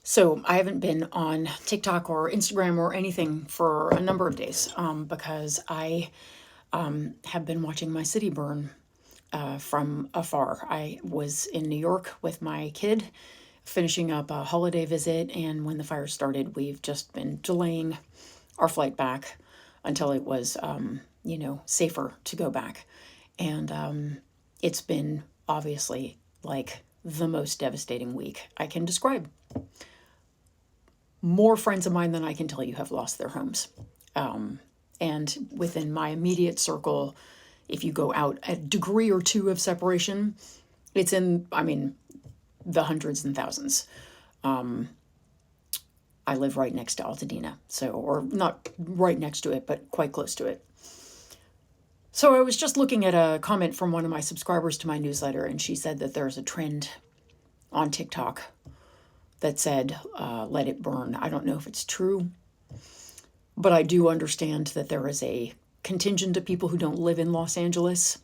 So I haven't been on TikTok or Instagram or anything for a number of days because I have been watching my city burn from afar. I was in New York with my kid, finishing up a holiday visit, and when the fire started, we've just been delaying our flight back until it was, safer to go back. And it's been obviously like the most devastating week I can describe. More friends of mine than I can tell you have lost their homes. And within my immediate circle, if you go out a degree or two of separation, it's in, the hundreds and thousands. I live right next to Altadena, or not right next to it, but quite close to it. So I was just looking at a comment from one of my subscribers to my newsletter, and she said that there's a trend on TikTok that said, let it burn. I don't know if it's true, but I do understand that there is a contingent of people who don't live in Los Angeles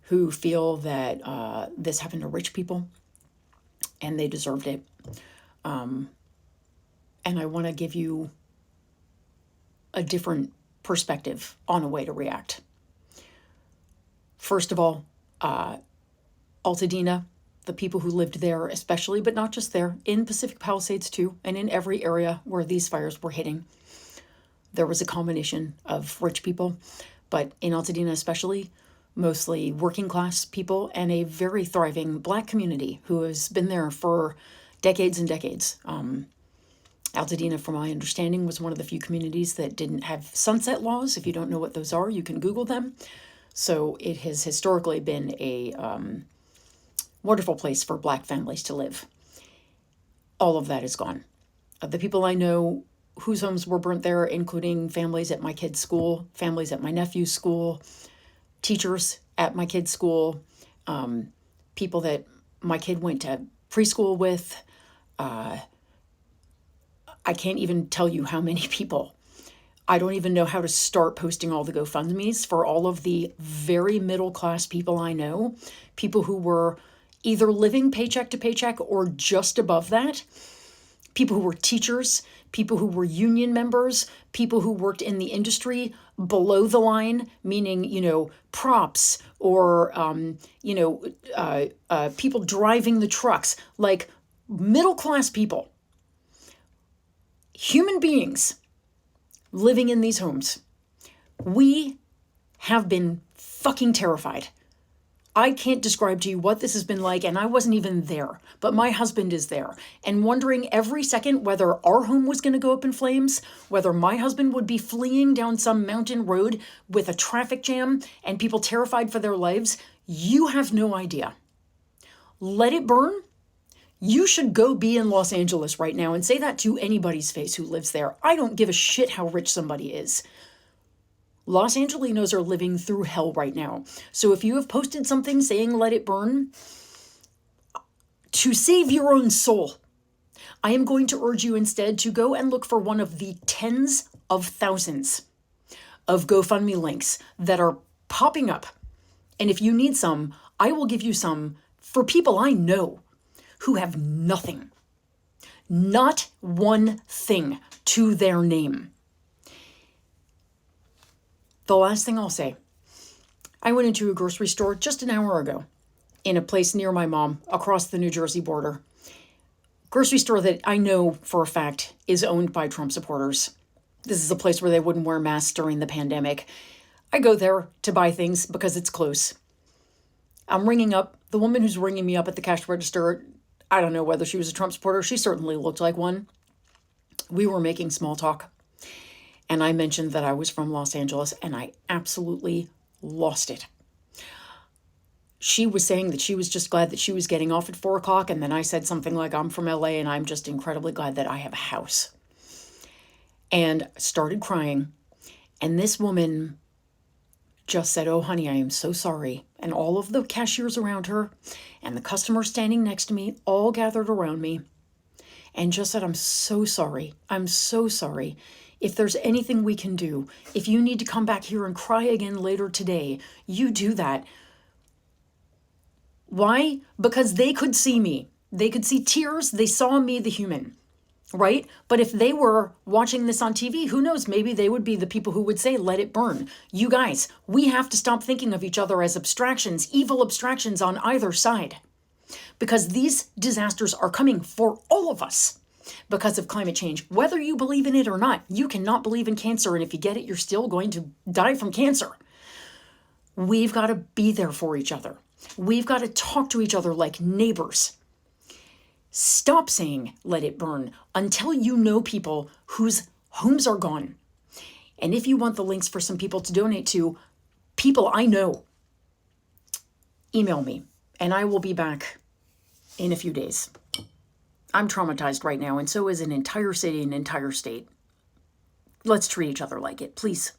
who feel that this happened to rich people and they deserved it. And I want to give you a different perspective on a way to react. First of all, Altadena, the people who lived there especially, but not just there, in Pacific Palisades too, and in every area where these fires were hitting, there was a combination of rich people, but in Altadena especially, mostly working class people and a very thriving Black community who has been there for decades and decades. Altadena, from my understanding, was one of the few communities that didn't have sunset laws. If you don't know what those are, you can Google them. So it has historically been a wonderful place for Black families to live. All of that is gone. The people I know whose homes were burnt there, including families at my kid's school, families at my nephew's school, teachers at my kid's school, people that my kid went to preschool with. I can't even tell you how many people. I don't even know how to start posting all the GoFundMes for all of the very middle class people I know, people who were either living paycheck to paycheck or just above that, people who were teachers, people who were union members, people who worked in the industry below the line, meaning, props or, people driving the trucks, like middle class people, human beings living in these homes. We have been fucking terrified. I can't describe to you what this has been like, and I wasn't even there, but my husband is there, and wondering every second whether our home was going to go up in flames, whether my husband would be fleeing down some mountain road with a traffic jam and people terrified for their lives. You have no idea. Let it burn. You should go be in Los Angeles right now and say that to anybody's face who lives there. I don't give a shit how rich somebody is. Los Angelenos are living through hell right now. So if you have posted something saying let it burn, to save your own soul, I am going to urge you instead to go and look for one of the tens of thousands of GoFundMe links that are popping up. And if you need some, I will give you some for people I know who have nothing, not one thing to their name. The last thing I'll say, I went into a grocery store just an hour ago in a place near my mom across the New Jersey border. Grocery store that I know for a fact is owned by Trump supporters. This is a place where they wouldn't wear masks during the pandemic. I go there to buy things because it's close. I'm ringing up. The woman who's ringing me up at the cash register, I don't know whether she was a Trump supporter. She certainly looked like one. We were making small talk. And I mentioned that I was from Los Angeles, and I absolutely lost it. She was saying that she was just glad that she was getting off at 4 o'clock. And then I said something like, I'm from LA and I'm just incredibly glad that I have a house. And started crying. And this woman just said, oh, honey, I am so sorry. And all of the cashiers around her and the customers standing next to me all gathered around me and just said, I'm so sorry. I'm so sorry. If there's anything we can do, if you need to come back here and cry again later today, you do that. Why? Because they could see me They could see tears. They saw me, the human, right? But if they were watching this on TV, who knows? Maybe they would be the people who would say, let it burn. You guys, we have to stop thinking of each other as abstractions, evil abstractions on either side, because these disasters are coming for all of us because of climate change. Whether you believe in it or not, you cannot believe in cancer. And if you get it, you're still going to die from cancer. We've got to be there for each other. We've got to talk to each other like neighbors. Stop saying, let it burn, until you know people whose homes are gone. And if you want the links for some people to donate to, people I know, email me, and I will be back in a few days. I'm traumatized right now, and so is an entire city, an entire state. Let's treat each other like it, please.